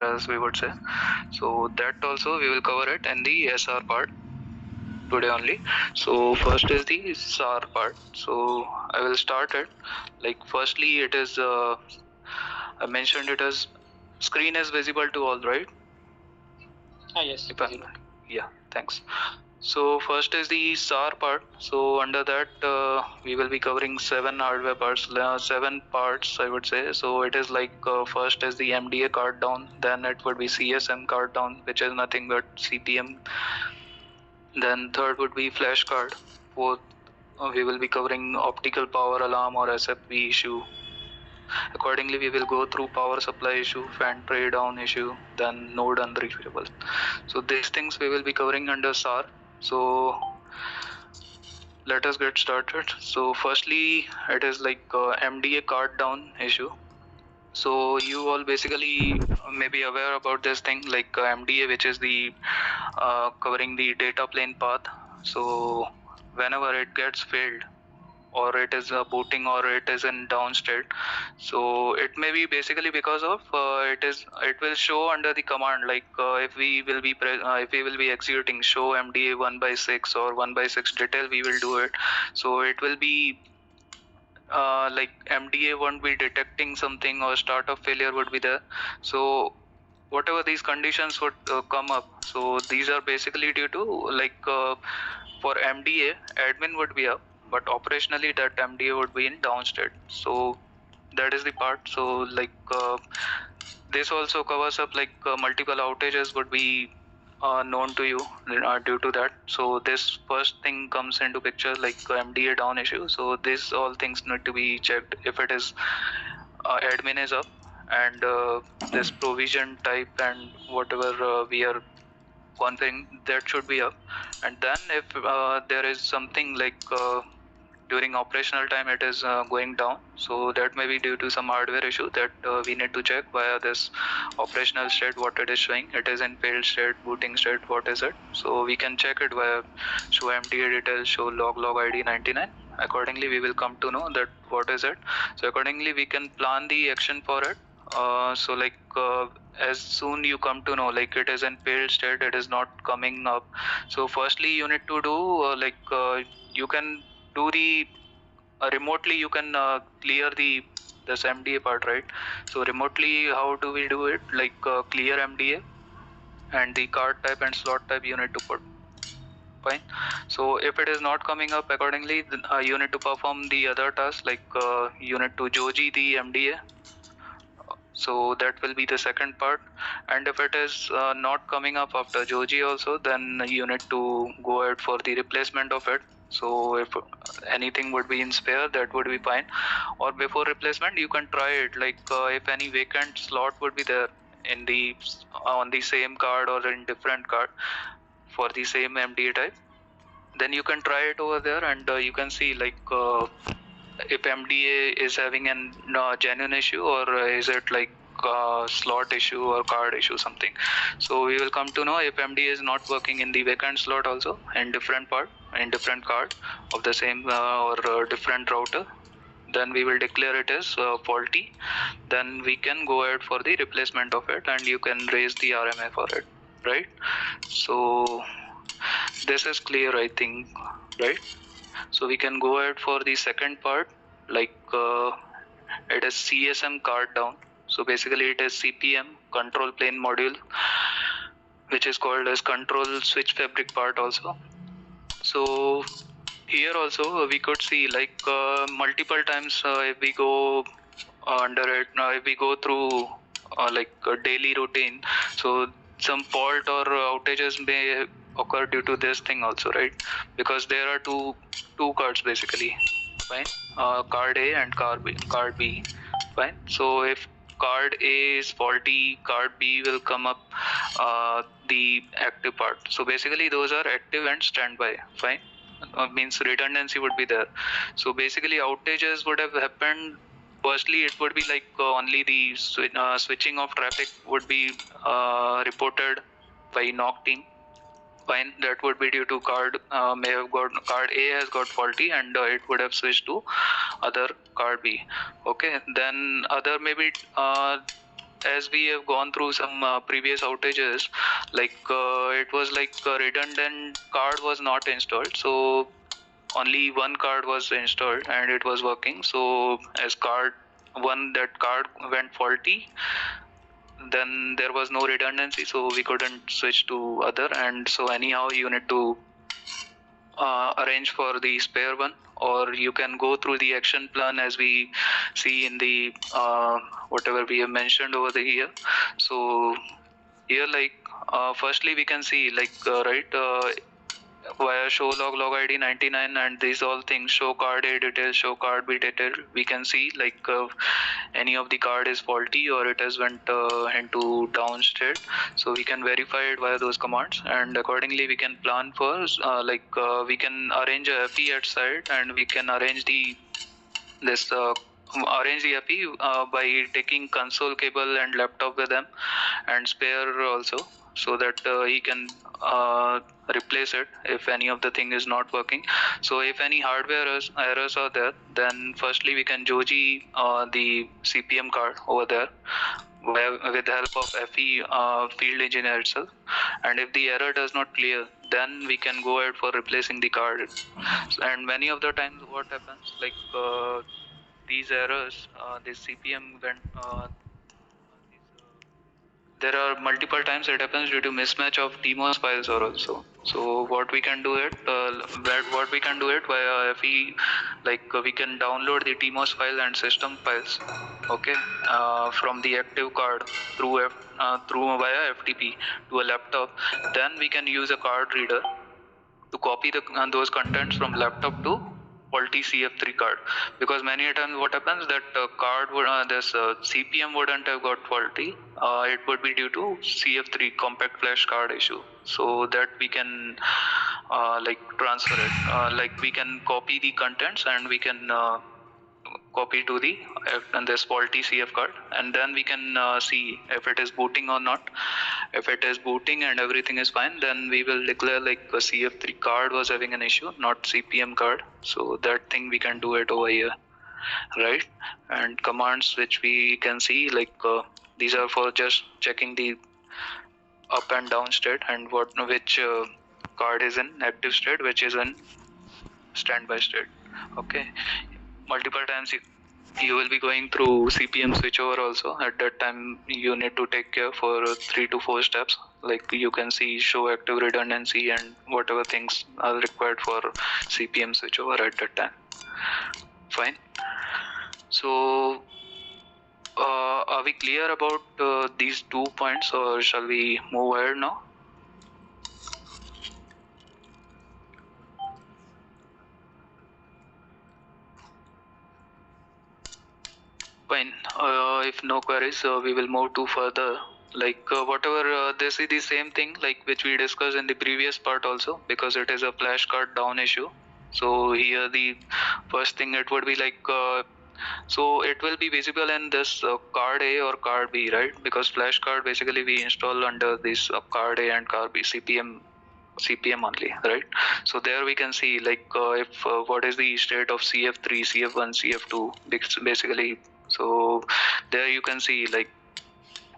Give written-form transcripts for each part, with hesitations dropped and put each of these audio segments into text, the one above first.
as we would say. So that also we will cover it in the SR part today only. So first is the SAR part. So I will start it. Like firstly, it is I mentioned it as screen is visible to all, right? Yes, visible. Yeah, thanks. So first is the SAR part. So under that we will be covering seven hardware parts, seven parts I would say. So it is like first is the MDA card down, then it would be CSM card down, which is nothing but CPM. Then third would be flash card. Fourth, we will be covering optical power alarm or SFP issue. Accordingly, we will go through power supply issue, fan tray down issue, then node unreachable. So these things we will be covering under SAR. So let us get started. So firstly, it is like MDA card down issue. So you all basically may be aware about this thing like MDA, which is the covering the data plane path. So whenever it gets failed, or it is booting, or it is in down state, so it may be basically because of it will show under the command like if we will be executing show MDA 1/6 or 1/6 detail, we will do it. So it will be like MDA won't be detecting something, or start of failure would be there. So whatever these conditions would come up, so these are basically due to like for MDA admin would be up, but operationally that MDA would be in down state. So that is the part. So like this also covers up like multiple outages would be known to you due to that. So this first thing comes into picture like MDA down issue. So this all things need to be checked if it is admin is up, and this provision type and whatever we are configuring, that should be up. And then if there is something like during operational time it is going down, so that may be due to some hardware issue that we need to check via this operational state what it is showing. It is in failed state, booting state, what is it? So we can check it via show MDA details, show log ID 99. Accordingly we will come to know that what is it. So accordingly we can plan the action for it. So like as soon you come to know like it is in failed state, it is not coming up, so firstly you need to do you can do the remotely you can clear this MDA part, right? So remotely how do we do it? Like clear MDA and the card type and slot type you need to put. Fine. So if it is not coming up accordingly, then, you need to perform the other task like you need to joji the MDA. So that will be the second part. And if it is not coming up after joji also, then you need to go ahead for the replacement of it. So if anything would be in spare, that would be fine. Or before replacement you can try it like if any vacant slot would be there in the on the same card or in different card for the same MDA type, then you can try it over there, and you can see like if MDA is having an genuine issue, or is it like slot issue or card issue something. So we will come to know if MDA is not working in the vacant slot also in different part, in different card of the same or different router, then we will declare it as faulty. Then we can go ahead for the replacement of it, and you can raise the RMA for it, right? So this is clear, I think, right? So we can go ahead for the second part, like it is CSM card down. So basically it is CPM, control plane module, which is called as control switch fabric part also. So here also we could see like multiple times if we go under it, if we go through like a daily routine, so some fault or outages may occur due to this thing also, right? Because there are two cards basically, fine. Card A and card B, fine. So if card A is faulty, card B will come up the active part. So basically those are active and standby, fine. Means redundancy would be there. So basically outages would have happened. Firstly it would be like only the switching of traffic would be reported by NOC team. Fine, that would be due to card may have got card A has got faulty, and it would have switched to other card B. Okay, then other maybe as we have gone through some previous outages, like it was like a redundant card was not installed, so only one card was installed and it was working. So as that card went faulty, then there was no redundancy, so we couldn't switch to other, and so anyhow you need to arrange for the spare one, or you can go through the action plan as we see in the whatever we have mentioned over the here. So here, like firstly we can see like via show log id 99 and these all things, show card A detail, show card B detail, we can see like any of the card is faulty or it has went into down state. So we can verify it via those commands, and accordingly we can plan for we can arrange a FE at site, and we can arrange the FE by taking console cable and laptop with them and spare also, so that he can replace it if any of the thing is not working. So if any hardware errors are there, then firstly we can Joji the CPM card over there with the help of FE field engineer itself, and if the error does not clear, then we can go ahead for replacing the card. And many of the times what happens, like these errors, this CPM went there are multiple times it happens due to mismatch of TMOS files or also. So what we can do it via FE, like we can download the TMOS file and system files, okay, from the active card through via FTP to a laptop. Then we can use a card reader to copy those contents from laptop to faulty CF3 card, because many times what happens that card would this CPM wouldn't have got faulty. It would be due to CF3 compact flash card issue. So that we can like transfer it, like we can copy the contents and we can copy to the and this faulty CF card, and then we can see if it is booting or not. If it is booting and everything is fine, then we will declare like a CF3 card was having an issue, not CPM card. So that thing we can do it over here, right? And commands which we can see, like these are for just checking the up and down state and which card is in active state, which is in standby state. Okay, multiple times you will be going through CPM switchover also. At that time you need to take care for 3 to 4 steps, like you can see show active redundancy and whatever things are required for CPM switchover at that time. Fine. So are we clear about these 2 points, or shall we move ahead now? Fine. If no queries, we will move to further. Like whatever this is the same thing like which we discussed in the previous part also, because it is a flashcard down issue. So here the first thing it would be like so it will be visible in this card A or card B, right? Because flashcard basically we install under this card A and card B CPM only, right? So there we can see like if what is the state of CF3, CF1, CF2 basically. So there you can see like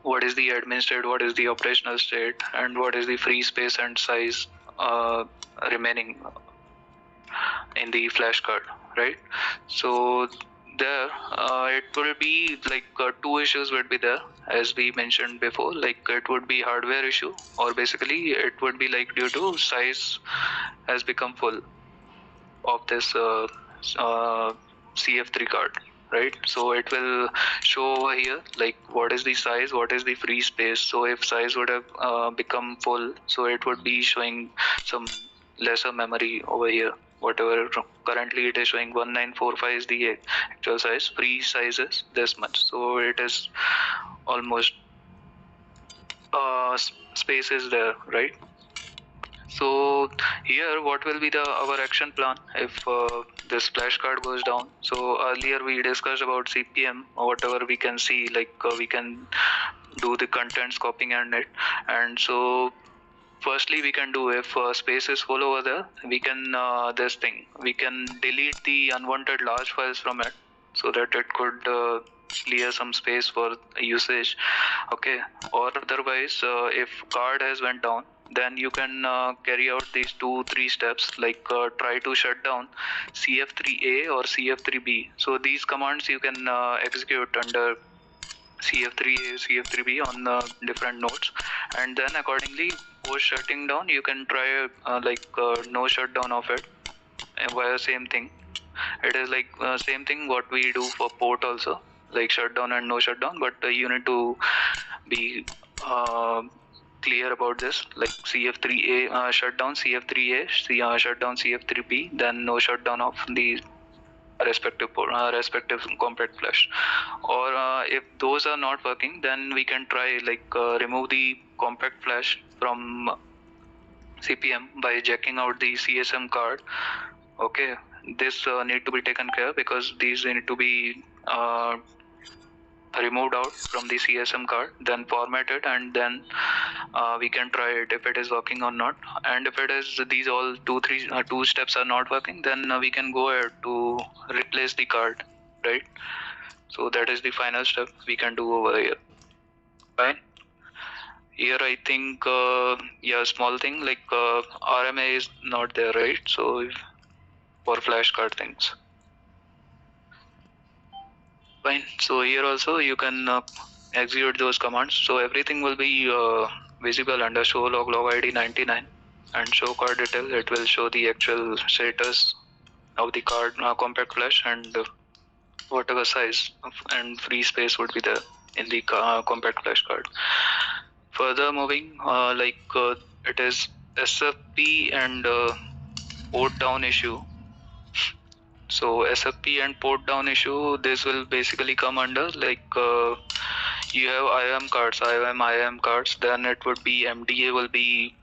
what is the admin state, what is the operational state, and what is the free space and size remaining in the flash card, right? So there it will be like 2 issues would be there, as we mentioned before. Like it would be hardware issue, or basically it would be like due to size has become full of this CF3 card, right? So it will show over here like what is the size, what is the free space. So if size would have become full, so it would be showing some lesser memory over here. Whatever currently it is showing 1945 is the actual size, free size is this much, so it is almost space is there, right? So here what will be our action plan if this flashcard goes down? So earlier we discussed about CPM, or whatever we can see, like we can do the contents copying and it. And so firstly we can do, if space is full over there, we can we can delete the unwanted large files from it, so that it could clear some space for usage. Okay, or otherwise if card has went down, then you can carry out these 2-3 steps, like try to shut down CF3A or CF3B. So these commands you can execute under CF3A, CF3B on different nodes, and then accordingly post shutting down you can try no shutdown of it via same thing. It is like same thing what we do for port also, like shutdown and no shutdown, but you need to be clear about this, like CF3A shutdown CF3A, shutdown CF3B, then no shutdown of the respective port, respective compact flash. Or if those are not working, then we can try remove the compact flash from CPM by checking out the CSM card. Okay, this need to be taken care because these need to be removed out from the CSM card, then formatted, and then we can try it if it is working or not. And if it is these all two steps are not working, then we can go ahead to replace the card, right? So that is the final step we can do over here. Fine. Here I think yeah, small thing like RMA is not there, right? So for flashcard things. Fine. So here also you can execute those commands. So everything will be visible under show log ID 99 and show card detail. It will show the actual status of the card compact flash and whatever size and free space would be there in the compact flash card. Further moving, it is SFP and port down issue. So SFP and port down issue, this will basically come under you have IAM cards, then it would be MDA will be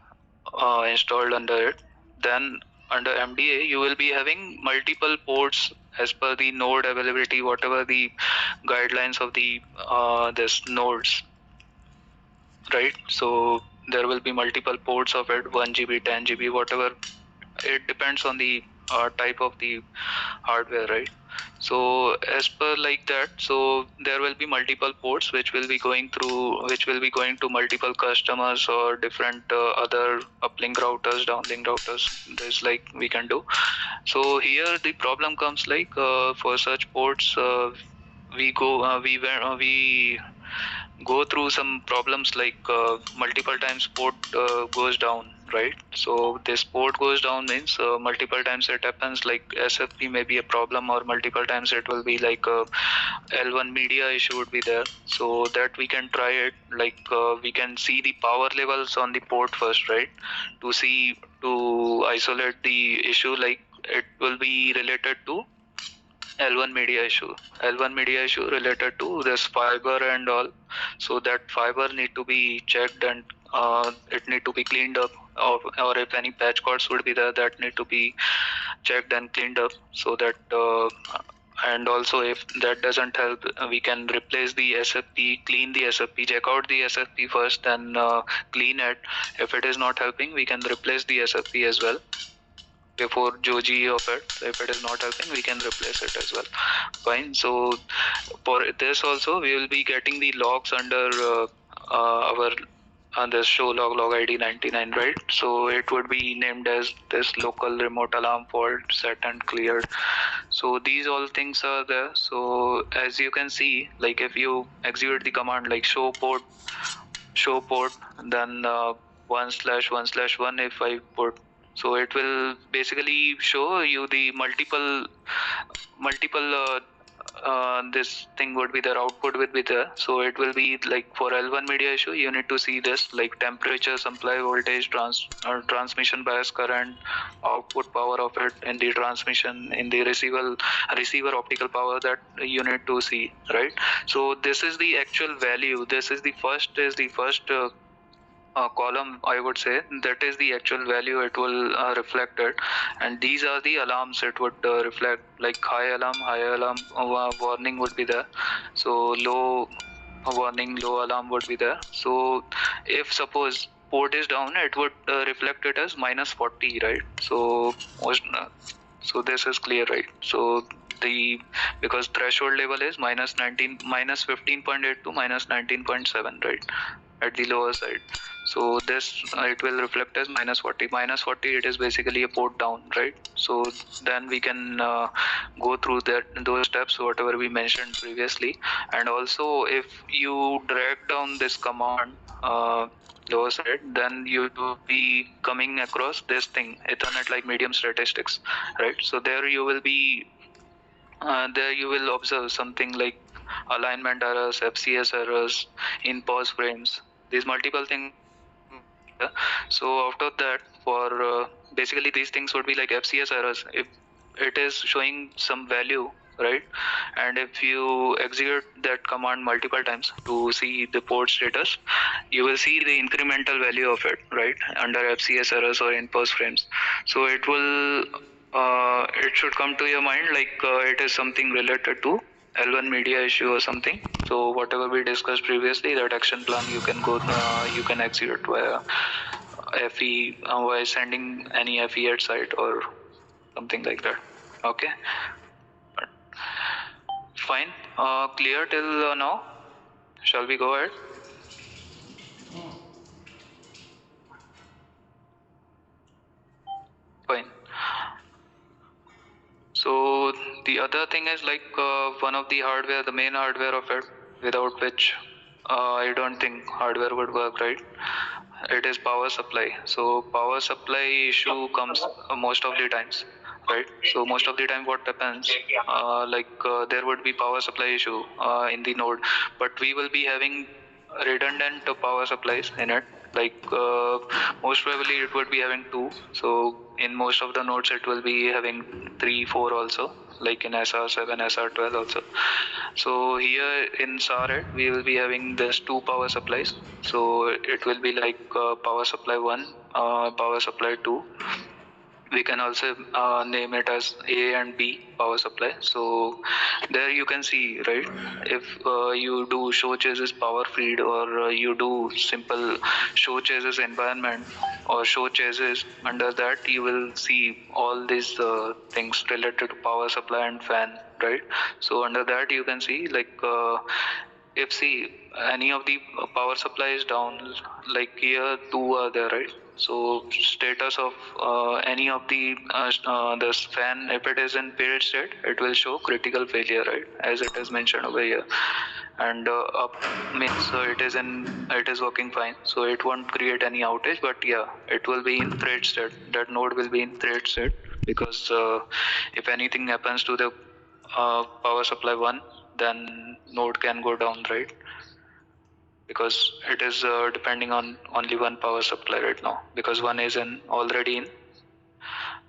installed under it. Then under MDA, you will be having multiple ports as per the node availability, whatever the guidelines of the this nodes, right? So there will be multiple ports of it, 1 GB, 10 GB, whatever. It depends on the type of the hardware, right? So as per like that, so there will be multiple ports which will be going to multiple customers or different other uplink routers, downlink routers. There's like we can do. So here the problem comes for such ports, we go through some problems multiple times port goes down, right? So this port goes down means multiple times it happens, like SFP may be a problem, or multiple times it will be like a L1 media issue would be there. So that we can try it, we can see the power levels on the port first, right? To isolate the issue, like it will be related to L1 media issue related to this fiber and all. So that fiber need to be checked and it need to be cleaned up, or if any patch cords would be there, that need to be checked and cleaned up, so that and also if that doesn't help, we can replace the SFP, clean the SFP, check out the SFP first, then clean it. If it is not helping, we can replace the SFP as well before Joji of it. If it is not helping, we can replace it as well. Fine. So for this also, we will be getting the logs under our the show log ID 99, right? So it would be named as this local remote alarm fault set and cleared. So these all things are there. So as you can see, like if you execute the command like show port, then 1/1/1 if I put, so it will basically show you the multiple this thing would be there, output would be there. So it will be like for L1 media issue, you need to see this like temperature, supply voltage, transmission bias current, output power of it in the transmission, in the receiver optical power, that you need to see, right? So this is the actual value. This is the first column, I would say. That is the actual value it will reflect it, and these are the alarms it would reflect, like high alarm warning would be there. So low warning, low alarm would be there. So if suppose port is down, it would reflect it as -40, right? So this is clear, right? So because threshold level is minus 15.8 to minus 19.7, right, at the lower side. So this it will reflect as minus 40. Minus 40, it is basically a port down, right? So then we can go through those steps whatever we mentioned previously. And also if you drag down this command lower side, then you will be coming across this thing, Ethernet like medium statistics, right? So there you will be there you will observe something like alignment errors, FCS errors, in pause frames, these multiple things. So after that, for basically these things would be like FCS errors. If it is showing some value, right, and if you execute that command multiple times to see the port status, you will see the incremental value of it, right, under FCS errors or in pause frames. So it will it should come to your mind like it is something related to L1 media issue or something. So whatever we discussed previously, that action plan you can go you can execute via FE by sending any FE at site or something like that. Okay, fine. Clear till now? Shall we go ahead? Fine. So the other thing is like one of the hardware, the main hardware of it, without which I don't think hardware would work, right? It is power supply. So power supply issue comes most of the times, right? So most of the time what happens, there would be power supply issue in the node, but we will be having redundant power supplies in it. Like most probably it would be having two. So in most of the nodes it will be having 3, 4 also, like in SR7, SR12 also. So here in SAR8 we will be having this two power supplies. So it will be like power supply 1, power supply 2. We can also name it as A and B power supply. So there you can see, right, if you do show chases power feed, or you do simple show chases environment or show chases, under that you will see all these things related to power supply and fan, right? So under that you can see like if see any of the power supply is down, like here two are there, right? So status of any of the this fan, if it is in period state, it will show critical failure, right, as it is mentioned over here. And up means it is working fine, so it won't create any outage. But yeah, it will be in thread state. That node will be in thread state because if anything happens to the power supply 1, then node can go down, right? Because it is depending on only one power supply right now, because one is already in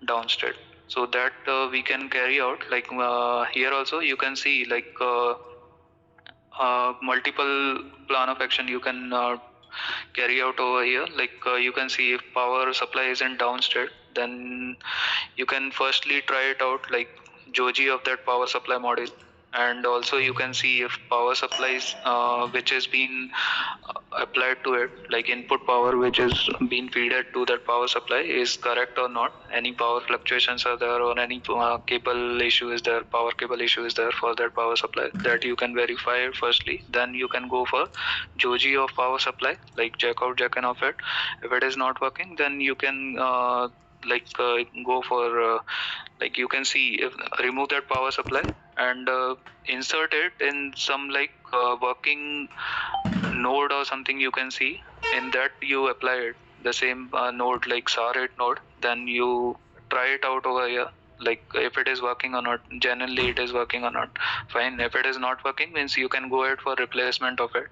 down state. So that we can carry out like here also you can see like multiple plan of action you can carry out over here. Like you can see if power supply is in down state, then you can firstly try it out like Joji of that power supply model. And also you can see if power supplies which is being applied to it, like input power which is being fed to that power supply, is correct or not. Any power fluctuations are there, or any cable issue is there, power cable issue is there for that power supply, that you can verify it firstly. Then you can go for Joji of power supply, like jack out jack in of it. If it is not working, then you can go for like you can see if remove that power supply and insert it in some like working node or something. You can see in that you apply it the same node like SAR8 node, then you try it out over here, like if it is working or not. Generally it is working or not, fine. If it is not working, means you can go ahead for replacement of it.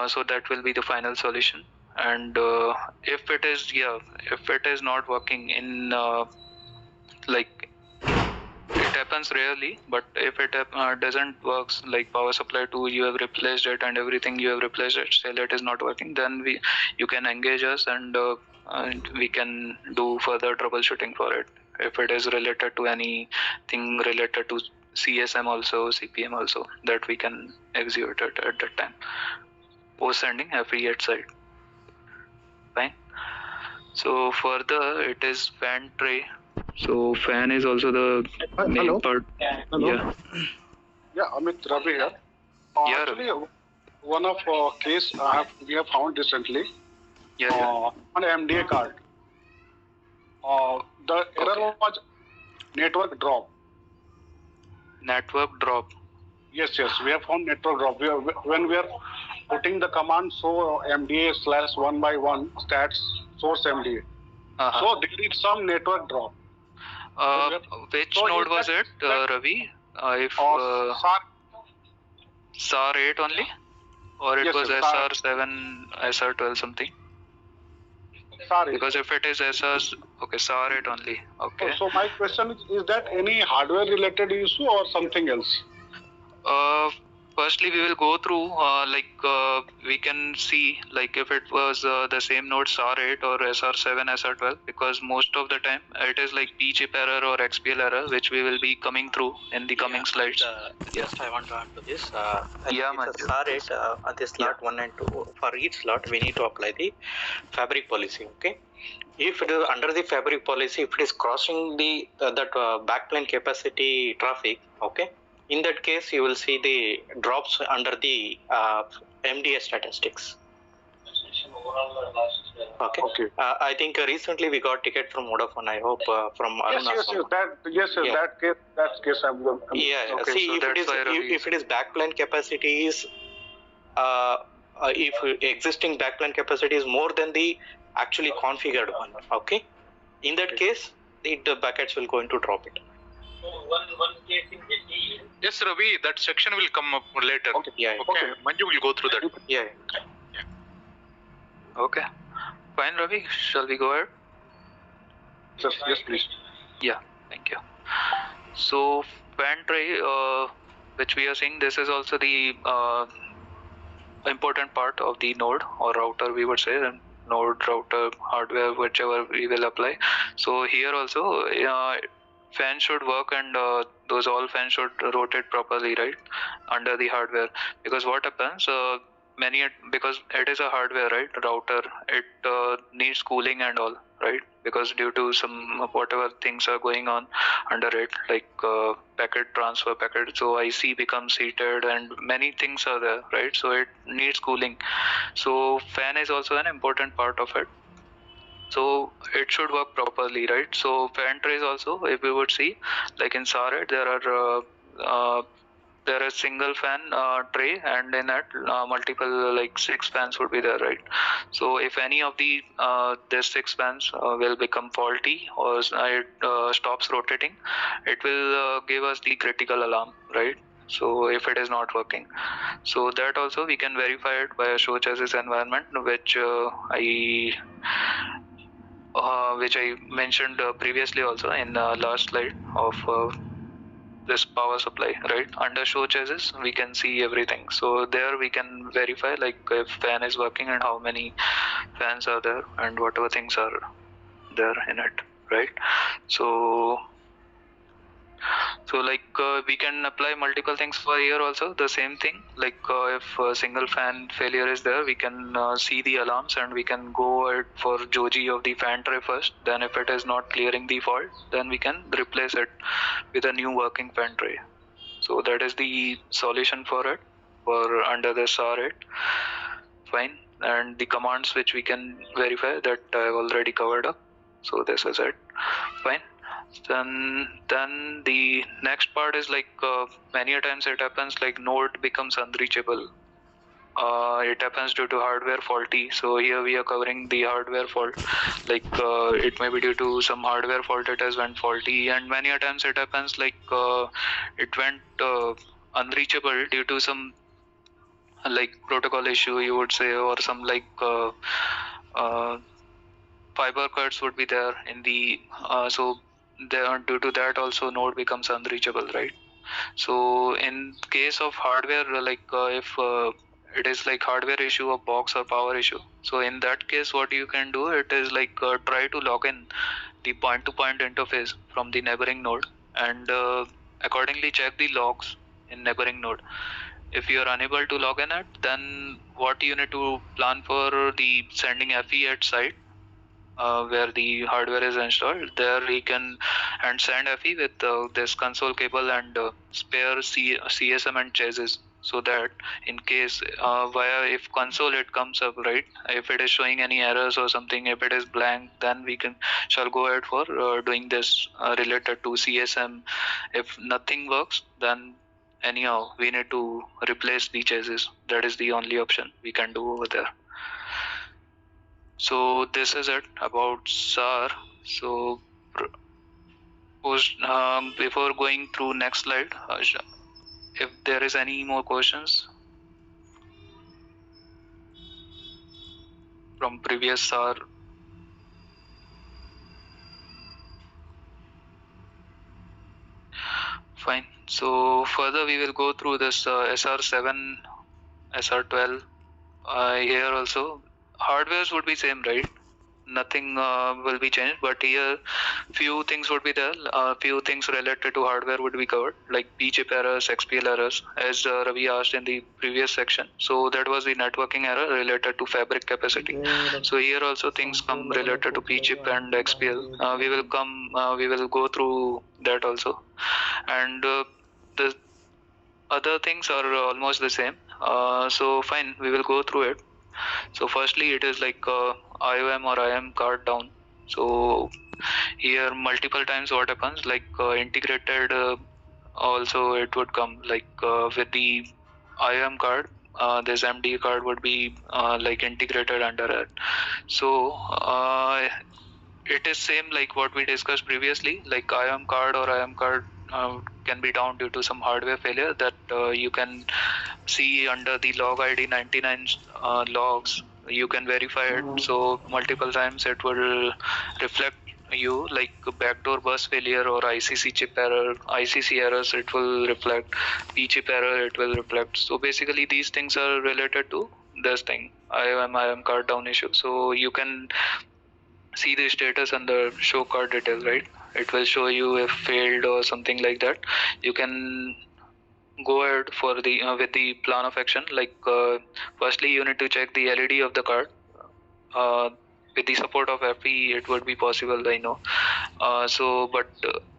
So that will be the final solution. And if it is not working in like it happens rarely, but if it doesn't works, like power supply 2 you have replaced it and everything you have replaced it, still it is not working, then you can engage us and we can do further troubleshooting for it. If it is related to anything related to CSM also, CPM also, that we can execute it at that time post sending FE at site. Fine. So further it is fan tray. So fan is also the main Hello. part. Hello. Yeah. Yeah, Amit, Ravi here. Yeah, Actually, one of case we have found recently Yeah, yeah. on MDA card. The error was network drop. Network drop. Yes, we have found network drop. When we are putting the command so MDA/1 by 1 stats source MDA. So there is some network drop. Which So node is was that- it, Ravi? If SAR, SAR 8 only? Or it Yes, was yes, SR7, SR12 something? SAR 8. Because if it is SAR 8 only. Okay. So my question is that any hardware related issue or something else? Firstly, we will go through we can see like if it was the same node SAR8 or SR7, SR12, because most of the time it is like P chip error or XPL error, which we will be coming through in the coming slides. Just I want to add to this. Yeah, it's a SAR8 at the slot 1 and 2. For each slot, we need to apply the fabric policy. Okay. If it is under the fabric policy, if it is crossing the backplane capacity traffic, okay, in that case you will see the drops under the MDA statistics. Okay. I think recently we got ticket from Vodafone. I hope from Aruna. That case I'm Yeah. Okay, See, so if it is backplane capacity is if existing backplane capacity is more than the actually configured one, okay, in that case the buckets will go into drop it. One case in JT. Yes, Ravi, that section will come up later. Okay. Yeah. Okay. Manju will go through that. Yeah. Okay. Fine, Ravi. Shall we go ahead? Yes, please. Yeah, thank you. So fan tray, which we are seeing, this is also the important part of the node or router, we would say, and node, router, hardware, whichever we will apply. So here also fan should work, and those all fans should rotate properly, right, under the hardware. Because what happens, because it is a hardware, right, router, it needs cooling and all, right, because due to some whatever things are going on under it, like packet transfer, so IC becomes heated and many things are there, right, so it needs cooling. So fan is also an important part of it, so it should work properly, right? So fan trays also, if we would see, like in SAR8, there is single fan tray, and in that multiple, like 6 fans would be there, right? So if any of the these 6 fans will become faulty or it stops rotating, it will give us the critical alarm, right? So if it is not working, so that also we can verify it by a show chassis environment, which I mentioned previously also in last slide of this power supply, right? Under show chassis, we can see everything. So there we can verify like if fan is working and how many fans are there and whatever things are there in it, right? So like we can apply multiple things for here also, the same thing, like if a single fan failure is there, we can see the alarms and we can go for Joji of the fan tray first. Then if it is not clearing the fault, then we can replace it with a new working fan tray. So that is the solution for it, for under the SAR8. Fine. And the commands which we can verify, that I have already covered up. So this is it. Fine. Then the next part is like many a times it happens like node becomes unreachable. It happens due to hardware faulty. So here we are covering the hardware fault. Like it may be due to some hardware fault, it has went faulty, and many a times it happens like it went unreachable due to some like protocol issue, you would say, or some like fiber cuts would be there in the so there, due to that also node becomes unreachable, right? So in case of hardware, like if it is like hardware issue of box or power issue, so in that case what you can do, it is like try to log in the point-to-point interface from the neighboring node and accordingly check the logs in neighboring node. If you are unable to log in it, then what you need to plan for the sending FE at site where the hardware is installed. There he can and send FE with this console cable and spare CSM and chassis, so that in case via if console it comes up, right, if it is showing any errors or something, if it is blank, then we shall go ahead for doing this related to CSM. If nothing works, then anyhow we need to replace the chassis. That is the only option we can do over there. So this is it about SAR. So before going through next slide, if there is any more questions from previous SAR. Fine. So further we will go through this SR7, SR12. Here also hardwares would be same, right? Nothing will be changed, but here few things would be there. Few things related to hardware would be covered, like P-chip errors, XPL errors, as Ravi asked in the previous section. So that was the networking error related to fabric capacity. So here also things come related to P-chip and XPL. We will go through that also, and the other things are almost the same. So fine, we will go through it. So firstly, it is like IOM or IM card down. So here multiple times what happens, like integrated also it would come, like with the IOM card, this MD card would be like integrated under it. So it is same like what we discussed previously, like IOM card or IM card can be down due to some hardware failure that you can see under the log ID 99 logs. You can verify it. So multiple times it will reflect you like backdoor bus failure or ICC chip error, ICC errors it will reflect, P chip error it will reflect. So basically these things are related to this thing, IOM card down issue. So you can see the status and the show card details, right? It will show you if failed or something like that. You can go ahead for the with the plan of action, like firstly you need to check the LED of the card. With the support of FE it would be possible, I know. But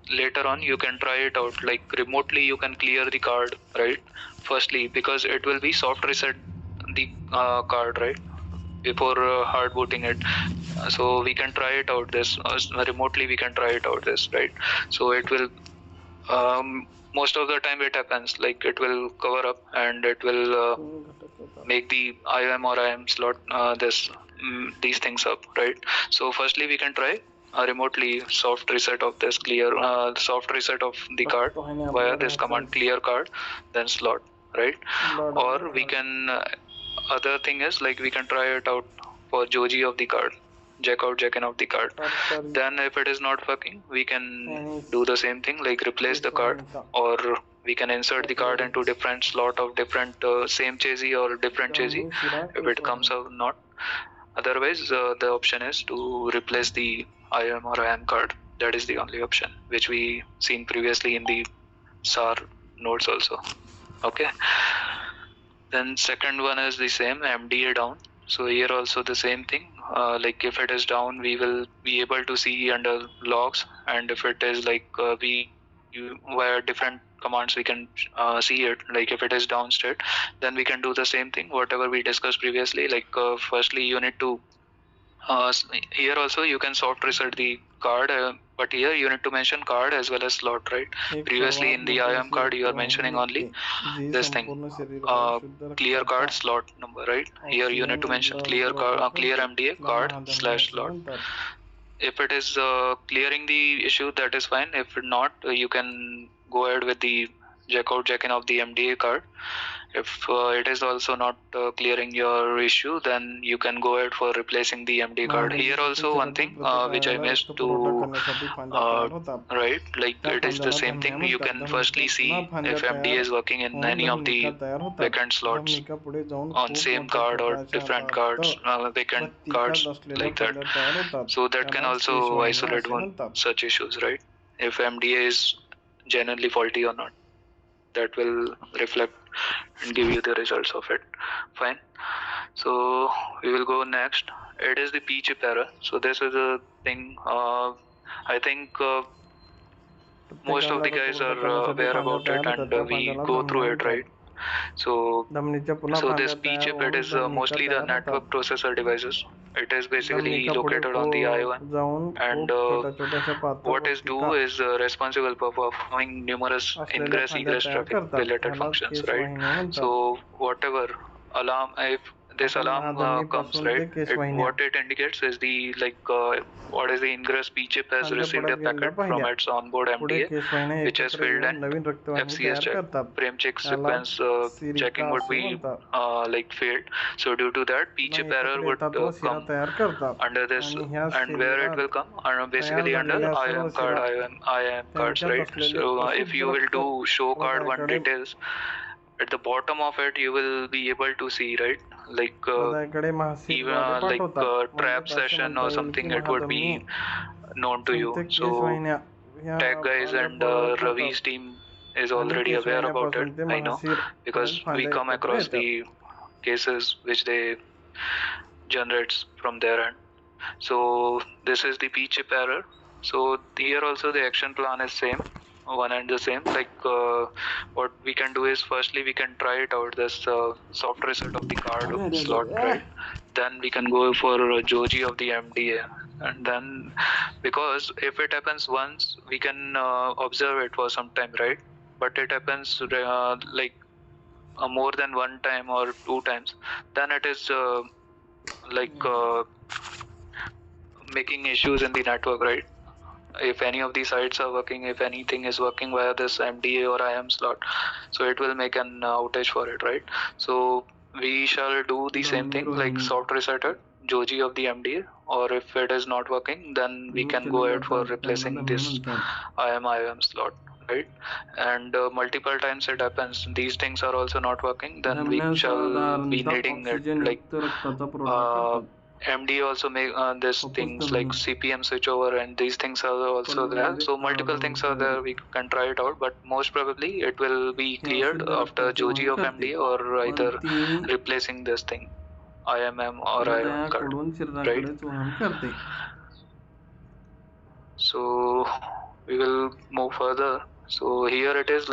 later on you can try it out, like remotely you can clear the card, right? Firstly, because it will be soft reset the card, right, before hard booting it. So we can try it out this remotely, we can try it out this, right? So it will most of the time it happens, like it will cover up and it will make the IOM or IM slot these things up, right? So firstly we can try remotely soft reset of this soft reset of the card via this command clear card then slot, right? Or we can other thing is like we can try it out for Joji of the card, jack out, jack in of the card. Then if it is not working, we can do the same thing, like replace the card, or we can insert the card into different slot of different same chassis or different chassis if it comes out not. Otherwise the option is to replace the IM or IM card. That is the only option which we seen previously in the SAR notes also. Okay. Then second one is the same, MDA down. So here also the same thing, like if it is down we will be able to see under logs, and if it is like via different commands we can see it, like if it is down state then we can do the same thing whatever we discussed previously, like firstly you need to here also you can soft reset the card, but here you need to mention card as well as slot, right? Previously in the IM card you are mentioning only this thing, clear card slot number, right? Here you need to mention clear MDA card / slot. If it is clearing the issue, that is fine. If not, you can go ahead with the jack out, jack in of the MDA card. If it is also not clearing your issue, then you can go ahead for replacing the MD card. Here also one thing which I missed to right, like it is the same thing. You can firstly see if MD is working in any of the vacant slots on same card or different cards, vacant cards like that. So that can also isolate such issues, right? If MDA is genuinely faulty or not, that will reflect and give you the results of it. Fine. So we will go next. it is the P chip error. So this is a thing. I think most of the guys are aware about it, and we go through it, right? So this P chip, it is mostly the network processor devices. It is basically located on the I1, and what is do is responsible for performing numerous ingress-egress traffic related functions, right? So whatever alarm, if this alarm comes, right, what it indicates is the what is the ingress P chip has received a packet from its onboard MDA, which has failed an FCS check. Frame check sequence checking would be failed. So due to that, P chip error would come under this, and where it will come basically under IAM cards, right? So if you will do show card 1 details, at the bottom of it you will be able to see, right, even trap session or something, it would be known to you. So tech guys and Ravi's team is already aware about it, I know, because we come across the cases which they generates from their end. So this is the P chip error. So here also the action plan is same, one and the same. What we can do is, firstly we can try it out, this soft reset of the card slot, right? Then we can go for Joji of the MDA, and then, because if it happens once, we can observe it for some time, right? But it happens more than one time or two times, then it is making issues in the network, right? If any of these sites are working, if anything is working via this MDA or IAM slot, so it will make an outage for it, right? So we shall do the same thing, like soft resetted Joji of the MDA, or if it is not working, then we can go ahead for replacing this IAM slot, right? And multiple times it happens, these things are also not working, then we shall be needing it, MD also make these things like CPM switchover, and these things are also there. So multiple things are there, we can try it out, but most probably it will be cleared after Joji of MD, or either replacing this thing, IMM or IAM card, right? So we will move further. So here it is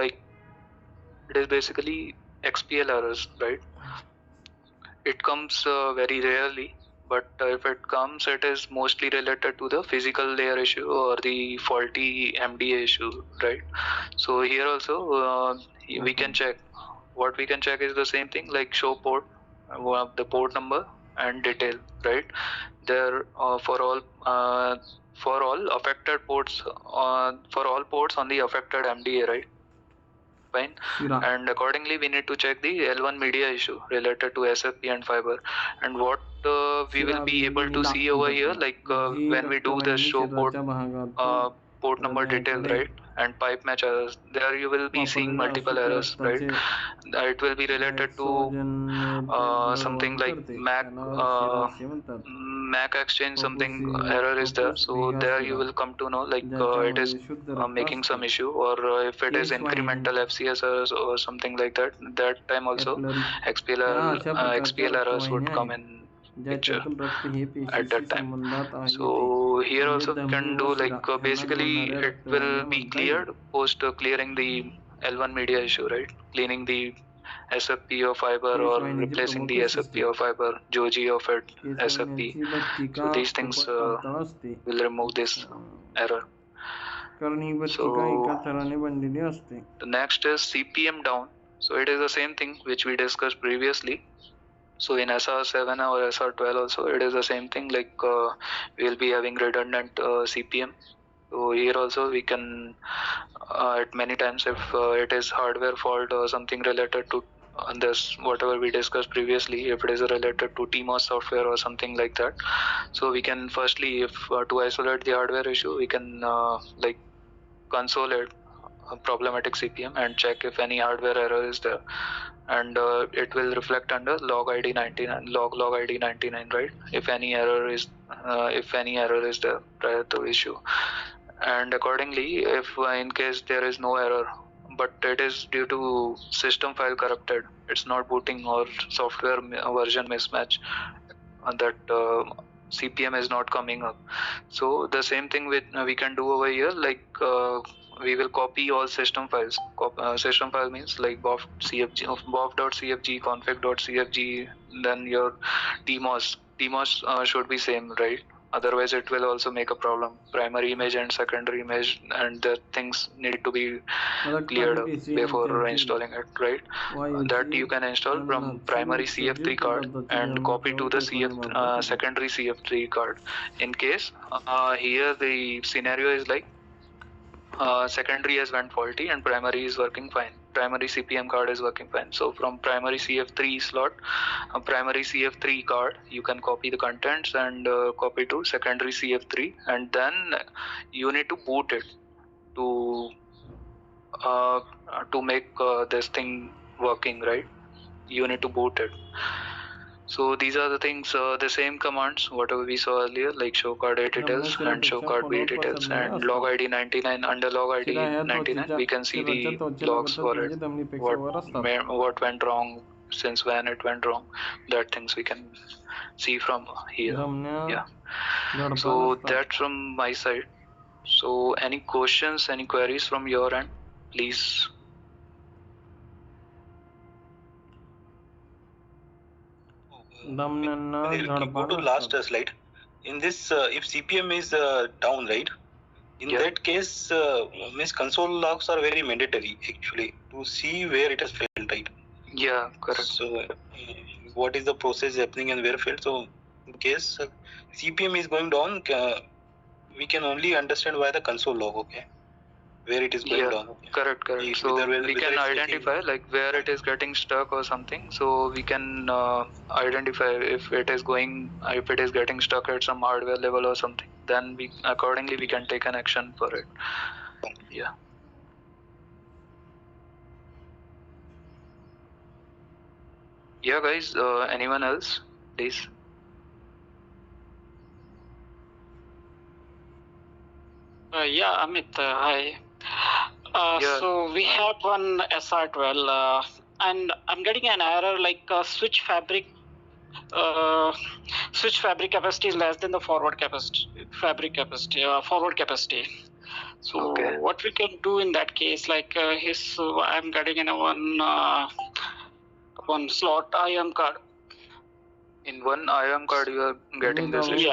basically XPL errors, right? It comes very rarely, but if it comes, it is mostly related to the physical layer issue or the faulty MDA issue, right? So here also we can check. What we can check is the same thing, like show port, the port number and detail, right? There for all affected ports, for all ports on the affected MDA, right? Fine. And accordingly we need to check the L1 media issue related to SFP and fiber. And what we will be able to see over here, when we do the show port number detail, right, and pipe match errors, there you will be seeing multiple errors, right? It will be related to something like MAC exchange, something error is there. So there you will come to know it is making some issue, or if it is incremental FCS errors or something like that, that time also XPL errors would come in picture at that time. So here also we can do basically it will be cleared post clearing the L1 media issue, right? Cleaning the SFP or fiber, or replacing the SFP or fiber, Joji of it, SFP. So these things will remove this error. So the next is CPM down. So it is the same thing which we discussed previously. So in SR7 or SR12 also it is the same thing, we will be having redundant CPM. So here also we can at many times, if it is hardware fault or something related to this, whatever we discussed previously, if it is related to TMOS software or something like that, so we can firstly, if to isolate the hardware issue, we can console it problematic CPM and check if any hardware error is there, and it will reflect under log ID 99, log ID 99, right? If any error is there prior to issue, and accordingly, if in case there is no error, but it is due to system file corrupted, it's not booting or software version mismatch, that CPM is not coming up. So the same thing with we can do over here, like we will copy all system files. System file means like bof.cfg, config.cfg, then your dmos should be same, right? Otherwise it will also make a problem. Primary image and secondary image and the things need to be cleared up before installing it, right? That you can install from primary CF3 card and copy to the secondary CF3 card. In case here the scenario is like secondary has went faulty and primary is working fine. Primary CPM card is working fine. So from primary CF3 slot, primary CF3 card, you can copy the contents and copy to secondary CF3, and then you need to boot it to make this thing working, right? You need to boot it. So these are the things, the same commands, whatever we saw earlier, like show card A details and show card B details and log ID 99. Under log ID 99, we can see the logs for it, what went wrong, since when it went wrong, that things we can see from here. Yeah. So that's from my side. So any questions, any queries from your end, please. Go to last slide. In this, if CPM is down, right? In that case, means console logs are very mandatory actually to see where it has failed, right? Yeah, correct. So, what is the process happening and where failed? So, in case CPM is going down, we can only understand via the console log, okay? Where it is going down. Okay. Correct. So we can identify like where it is getting stuck or something. So we can identify if it is getting stuck at some hardware level or something. Then we accordingly we can take an action for it. Yeah. Yeah, guys. Anyone else, please? Yeah, Amit. Hi. So we have one SR12, and I'm getting an error like switch fabric capacity is less than the forward capacity. So what we can do in that case, like I'm getting in one slot IM card. In one IAM card, you are getting this issue,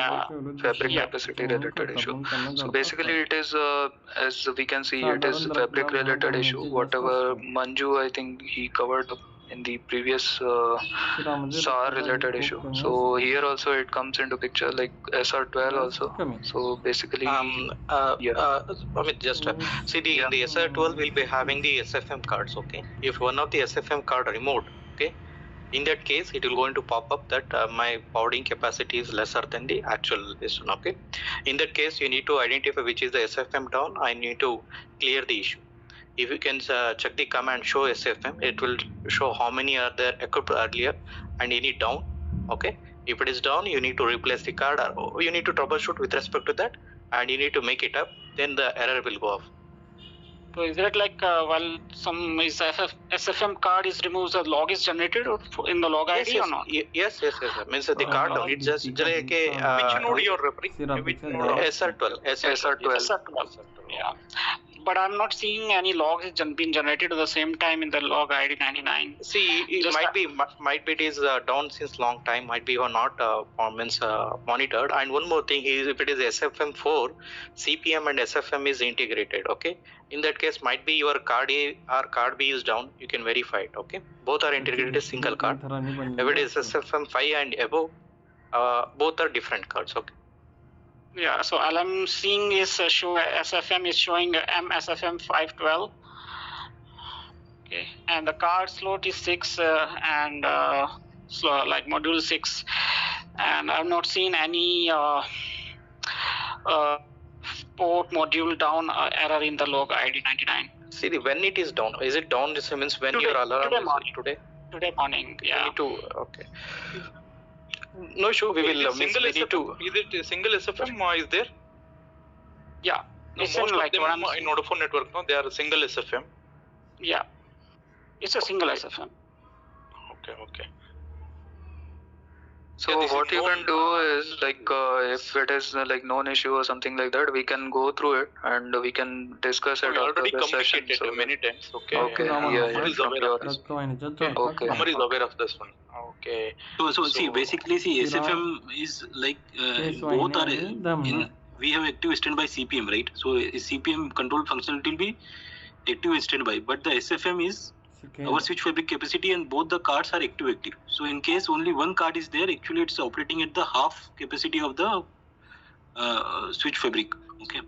fabric capacity related issue. So basically, it is as we can see, it is fabric related issue. Whatever Manju, I think he covered up in the previous SAR related issue. So here also it comes into picture like SR12 also. So basically, Amit, just see in the SR12 we'll be having the SFM cards. Okay, if one of the SFM card removed, okay. In that case, it will going to pop up that my forwarding capacity is lesser than the actual listen. Okay. In that case, you need to identify which is the SFM down. I need to clear the issue. If you can check the command show SFM, it will show how many are there equipped earlier and any down. Okay. If it is down, you need to replace the card or you need to troubleshoot with respect to that, and you need to make it up. Then the error will go off. So is that like while some SFM card is removed, the log is generated in the log ID or not? Yes. Means the card down. It's just like which node you are referring? Which node? SR12. Yeah. But I'm not seeing any logs being generated at the same time in the log ID 99. See, it might be it is down since long time. Might be or not monitored. And one more thing is if it is SFM4, CPM and SFM is integrated. Okay. In that case, might be your card A or card B is down. You can verify it. Okay. Both are integrated single card. If it is SFM5 and above, both are different cards. Okay. Yeah, so all I'm seeing is SFM is showing MSFM 512. Okay, and the card slot is 6 and like module 6, and I've not seen any port module down error in the log ID 99. See, when it is down, is it down? This means when your alarm is today? Today morning, yeah. Okay. No issue. We will. Is it a single SFM is there? Yeah. No, most of them in Vodafone network, no, they are a single SFM. Yeah. It's a single SFM. Okay. So Yeah, this what is you known, can do is like if it is like known issue or something like that, we can go through it and we can discuss we it after already the session. communicated So many times. Okay. okay, No, yeah, Amar yeah, is from aware of your this. okay, Amar is aware of this one. Okay. So see, So- basically, see, Kira- SFM is like Case both are wine, them, in. We have active standby CPM, right? So CPM control functionality will be active standby, but the SFM is our switch fabric capacity, and both the cards are active. So in case only one card is there, actually it's operating at the half capacity of the switch fabric. Okay.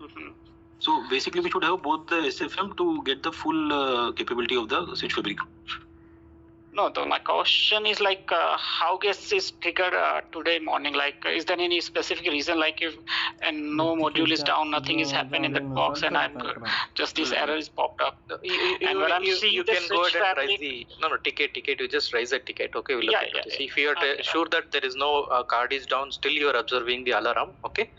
Mhm. So basically, we should have both the SFM to get the full capability of the switch fabric. No, though my question is like how gets this triggered today morning? Like, is there any specific reason? Like, if and no module is down, nothing is happening in that box, and I'm just this error is popped up. And when I'm seeing you the can go switch ahead and raise fabric- the ticket. You just raise a ticket. Okay, we'll look Yeah, at yeah, it. yeah. See, if you are Okay. sure that there is no card is down, still you are observing the alarm. Okay,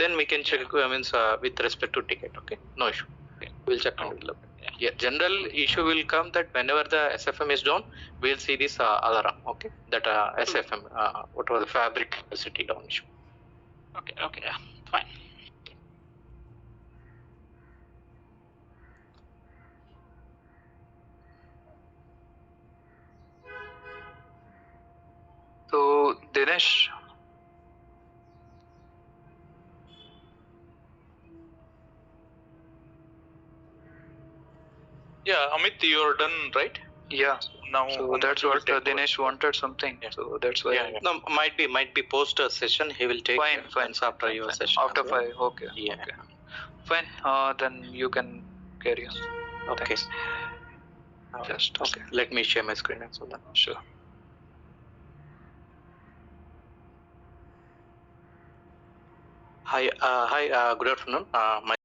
then we can check. With respect to ticket. Okay, no issue. Okay. We'll check and we'll look. Yeah, general issue will come that whenever the SFM is down, we'll see this alarm. Okay, that SFM, whatever the fabric capacity down issue. Okay, yeah, fine. So Dinesh, Yeah, Amit, you're done, right? yeah. Now. So that's what take over. Dinesh wanted something. Yeah. So that's why. Yeah, yeah. No, might be post a session. He will take Fine, fine. once after your Fine. session. After 5, okay. Yeah. Okay. Fine. Then you can carry on. Okay. Thanks. Just Okay. Let me share my screen and so that. Sure. Hi. Good afternoon. My